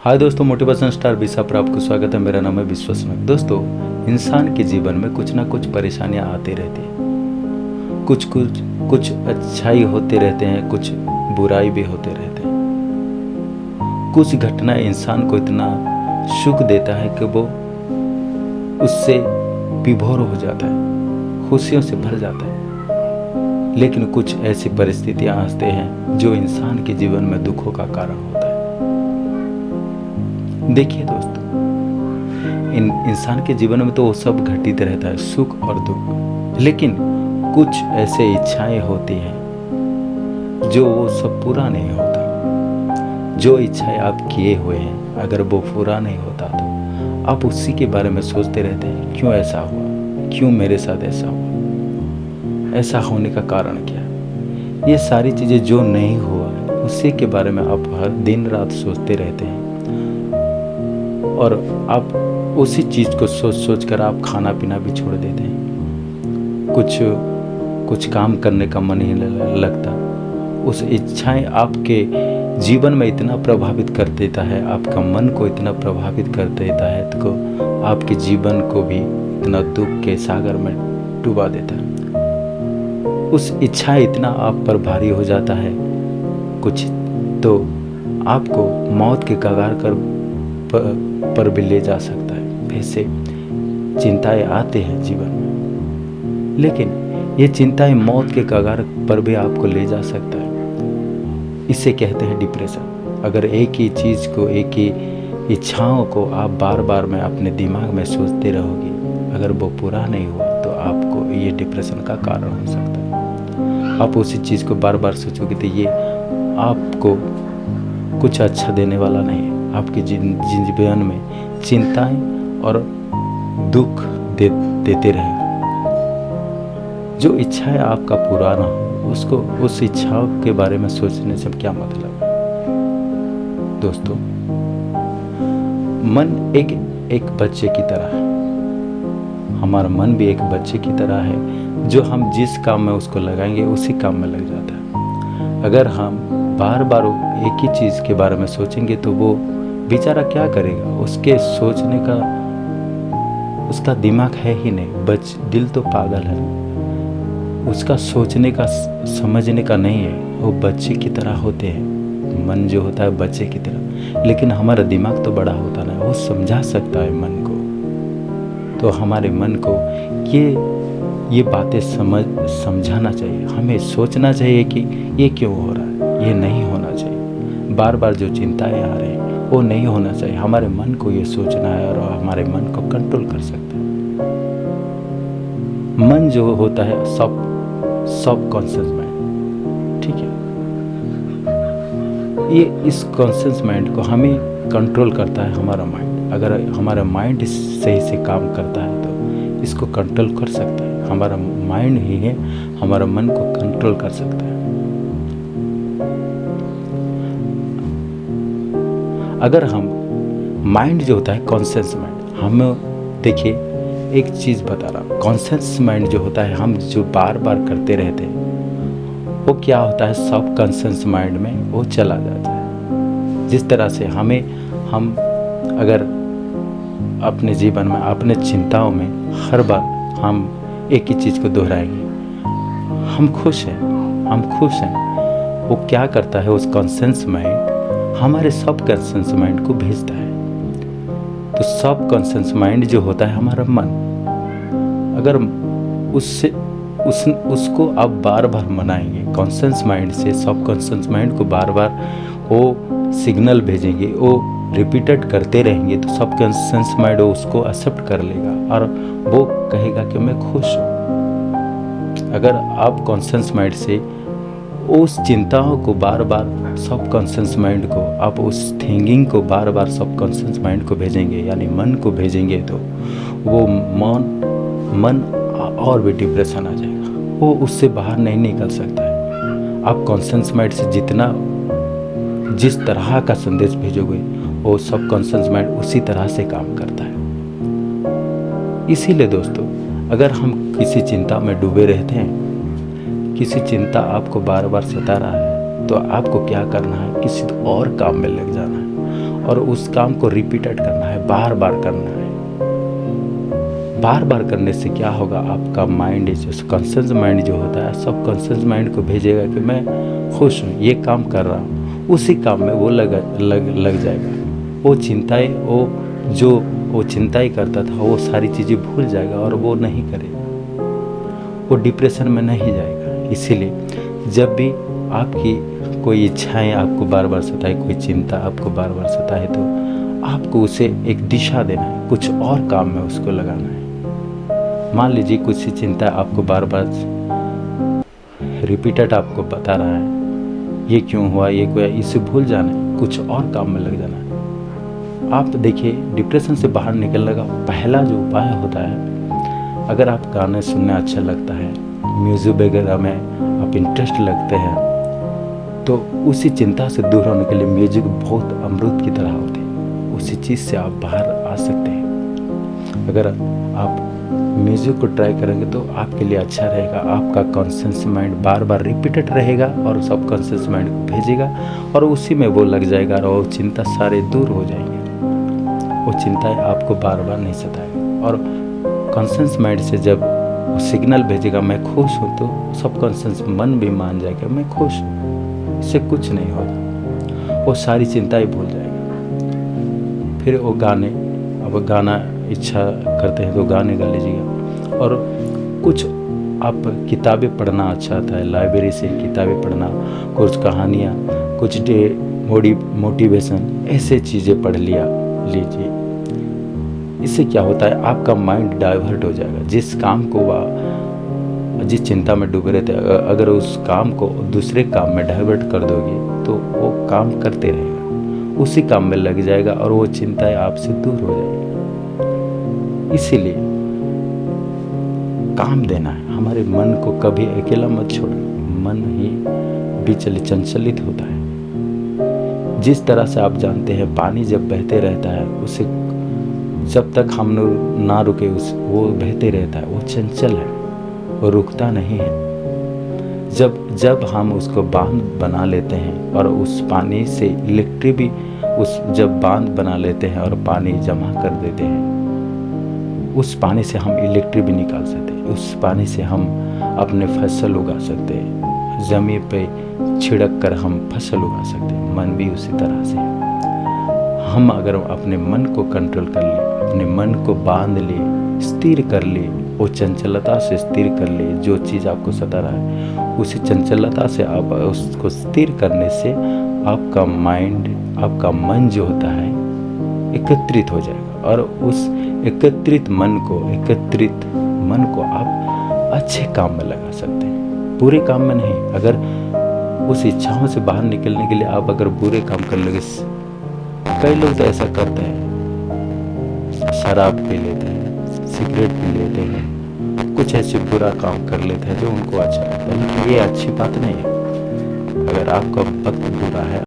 हाय दोस्तों, motivation star विशा पर आपको स्वागत है। मेरा नाम है विश्वसनीय। दोस्तों, इंसान के जीवन में कुछ ना कुछ परेशानियां आती रहती हैं। कुछ अच्छाई होते रहते हैं, कुछ बुराई भी होते रहते हैं। कुछ घटनाएं इंसान को इतना सुख देता है कि वो उससे विभोर हो जाता है, खुशियों से भर जाता है। लेकिन कुछ ऐसी परिस्थितियां आते हैं जो इंसान के जीवन में दुखों का कारण होता है। देखिए दोस्तों, इंसान के जीवन में तो वो सब घटित रहता है, सुख और दुख। लेकिन कुछ ऐसे इच्छाएं होती हैं जो वो सब पूरा नहीं होता। जो इच्छाएं आप किए हुए हैं, अगर वो पूरा नहीं होता तो आप उसी के बारे में सोचते रहते हैं, क्यों ऐसा हुआ, क्यों मेरे साथ ऐसा हुआ, ऐसा होने का कारण क्या है। ये सारी चीज़ें जो नहीं हुआ है उसी के बारे में आप हर दिन रात सोचते रहते हैं। और आप उसी चीज़ को सोच कर आप खाना पीना भी छोड़ देते हैं। कुछ काम करने का मन ही नहीं लगता। उस इच्छाएं आपके जीवन में इतना प्रभावित कर देता है, आपका मन को इतना प्रभावित कर देता है तो आपके जीवन को भी इतना दुख के सागर में डुबा देता है। उस इच्छाएं इतना आप पर भारी हो जाता है कुछ तो आपको मौत के कगार पर भी ले जा सकता है। वैसे चिंताएं आते हैं जीवन में, लेकिन ये चिंताएं मौत के कगार पर भी आपको ले जा सकता है। इसे कहते हैं डिप्रेशन। अगर एक ही चीज़ को, एक ही इच्छाओं को आप बार बार में अपने दिमाग में सोचते रहोगे, अगर वो पूरा नहीं हुआ तो आपको ये डिप्रेशन का कारण हो सकता है। आप उसी चीज़ को बार बार सोचोगे तो ये आपको कुछ अच्छा देने वाला नहीं है। आपके जीवन में चिंताएं और दुख देते रहेगा। जो इच्छाएं आपका पूरा ना हो, उसको उस इच्छाओं के बारे में सोचने से क्या मतलब है। दोस्तों, मन एक बच्चे की तरह है। हमारा मन भी एक बच्चे की तरह है, जो हम जिस काम में उसको लगाएंगे उसी काम में लग जाता है। अगर हम बार बार एक ही चीज़ के बारे में सोचेंगे तो वो बेचारा क्या करेगा। उसके सोचने का उसका दिमाग है ही नहीं। दिल तो पागल है, उसका सोचने का, समझने का नहीं है। वो बच्चे की तरह होते हैं। मन जो होता है बच्चे की तरह, लेकिन हमारा दिमाग तो बड़ा होता ना, वो समझा सकता है मन को। तो हमारे मन को ये बातें समझाना चाहिए। हमें सोचना चाहिए कि ये क्यों हो रहा है, ये नहीं होना चाहिए। बार बार जो चिंताएं आ रही हैं वो नहीं होना चाहिए। हमारे मन को ये सोचना है और हमारे मन को कंट्रोल कर सकते हैं। मन जो होता है सब कॉन्शियस माइंड, ठीक है, ये इस कॉन्शियस माइंड को हमें कंट्रोल करता है हमारा माइंड। अगर हमारा माइंड सही से काम करता है तो इसको कंट्रोल कर सकता है। हमारा माइंड ही है हमारा मन को कंट्रोल कर सकता है। अगर हम माइंड जो होता है कॉन्शियस माइंड, हम देखिए एक चीज़ बता रहा हूँ। कॉन्शियस माइंड जो होता है, हम जो बार बार करते रहते हैं वो क्या होता है, सब कॉन्शियस माइंड में वो चला जाता है। जिस तरह से हम अगर अपने जीवन में, अपने चिंताओं में हर बार हम एक ही चीज़ को दोहराएंगे, हम खुश हैं, वो क्या करता है, उस कॉन्शियस माइंड हमारे सब कॉन्शियस माइंड को भेजता है। तो सब कॉन्शियस माइंड जो होता है हमारा मन, अगर उसको आप बार बार मनाएंगे, कॉन्शियस माइंड से सब कॉन्शियस माइंड को बार बार वो सिग्नल भेजेंगे, वो रिपीटेड करते रहेंगे तो सब कॉन्शियस माइंड उसको एक्सेप्ट कर लेगा और वो कहेगा कि मैं खुश हूँ। अगर आप कॉन्शियस माइंड से उस चिंताओं को बार बार सब कॉन्शियस माइंड को, आप उस थिंकिंग को बार बार सब कॉन्शियस माइंड को भेजेंगे, यानी मन को भेजेंगे, तो वो मन और भी डिप्रेशन आ जाएगा। वो उससे बाहर नहीं निकल सकता है। आप कॉन्शियस माइंड से जिस तरह का संदेश भेजोगे वो सब कॉन्शियस माइंड उसी तरह से काम करता है। इसीलिए दोस्तों, अगर हम किसी चिंता में डूबे रहते हैं, किसी चिंता आपको बार बार सता रहा है, तो आपको क्या करना है, किसी और काम में लग जाना है और उस काम को रिपीटेड करना है, बार बार करना है। बार बार करने से क्या होगा, आपका माइंड, जो कॉन्शियस माइंड जो होता है, सब कॉन्शियस माइंड को भेजेगा कि मैं खुश हूँ, ये काम कर रहा हूँ। उसी काम में वो लग जाएगा। वो चिंताएं, वो चिंताएं करता था, वो सारी चीज़ें भूल जाएगा और वो नहीं करेगा, वो डिप्रेशन में नहीं जाएगा। इसीलिए जब भी आपकी कोई इच्छाएं आपको बार बार सताए, कोई चिंता आपको बार बार सताए, तो आपको उसे एक दिशा देना है, कुछ और काम में उसको लगाना है। मान लीजिए कुछ चिंता आपको बार बार रिपीटेड आपको बता रहा है, ये क्यों हुआ, ये कोई, इसे भूल जाना है, कुछ और काम में लग जाना है। आप देखिए, डिप्रेशन से बाहर निकलने का पहला जो उपाय होता है, अगर आप गाने सुनना अच्छा लगता है, म्यूज़िक वगैरह में आप इंटरेस्ट लगते हैं, तो उसी चिंता से दूर होने के लिए म्यूजिक बहुत अमृत की तरह होती है, उसी चीज़ से आप बाहर आ सकते हैं। अगर आप म्यूजिक को ट्राई करेंगे तो आपके लिए अच्छा रहेगा। आपका कॉन्शियस माइंड बार बार रिपीटेड रहेगा और सब कॉन्शियस माइंड को भेजेगा और उसी में वो लग जाएगा और वो चिंता सारे दूर हो जाएंगे। वो चिंताएं आपको बार बार नहीं सताएगी। और कॉन्शियस माइंड से जब वो सिग्नल भेजेगा मैं खुश हूँ, तो सब कॉन्शियस मन भी मान जाएगा मैं खुश हूँ, इससे कुछ नहीं होगा, वो सारी चिंताएं भूल जाएगा। फिर वो गाने, अब गाना इच्छा करते हैं तो गाने गा लीजिएगा। और कुछ आप किताबें पढ़ना अच्छा आता है, लाइब्रेरी से किताबें पढ़ना, कुछ कहानियाँ, कुछ मोटिवेशन, ऐसे चीज़ें पढ़ लीजिए। इससे क्या होता है, आपका माइंड डाइवर्ट हो जाएगा। जिस काम को जिस चिंता में डूबे रहते, अगर उस काम को दूसरे काम में डाइवर्ट कर दोगे तो वो काम करते रहेगा, उसी काम में लग जाएगा और वो चिंताएं आपसे दूर हो जाएगी। इसीलिए काम देना है, हमारे मन को कभी अकेला मत छोड़ना। मन ही चंचलित होता है। जिस तरह से आप जानते हैं, पानी जब बहते रहता है, उसे जब तक हम ना रुके वो बहते रहता है, वो चंचल है, वो रुकता नहीं है। जब हम उसको बांध बना लेते हैं और उस पानी से इलेक्ट्रिक भी जब बांध बना लेते हैं और पानी जमा कर देते हैं, उस पानी से हम इलेक्ट्रिक भी निकाल सकते हैं, उस पानी से हम अपने फसल उगा सकते हैं, ज़मीन पे छिड़क कर हम फसल उगा सकते हैं। मन भी उसी तरह से है। हम अगर अपने मन को कंट्रोल कर ले, अपने मन को बांध ले, स्थिर कर ले, वो चंचलता से स्थिर कर ले, जो चीज़ आपको सता रहा है उसी चंचलता से आप उसको स्थिर करने से आपका माइंड, आपका मन जो होता है एकत्रित हो जाएगा और उस एकत्रित मन को आप अच्छे काम में लगा सकते हैं, बुरे काम में नहीं। अगर उस इच्छाओं से बाहर निकलने के लिए आप अगर बुरे काम कर लोगे, कई लोग तो ऐसा करते हैं, शराब पी लेते हैं, सिगरेट पी लेते हैं, कुछ ऐसे बुरा काम कर लेते हैं जो उनको अच्छा लगता है, लेकिन ये अच्छी बात नहीं है। अगर आपका वक्त बुरा है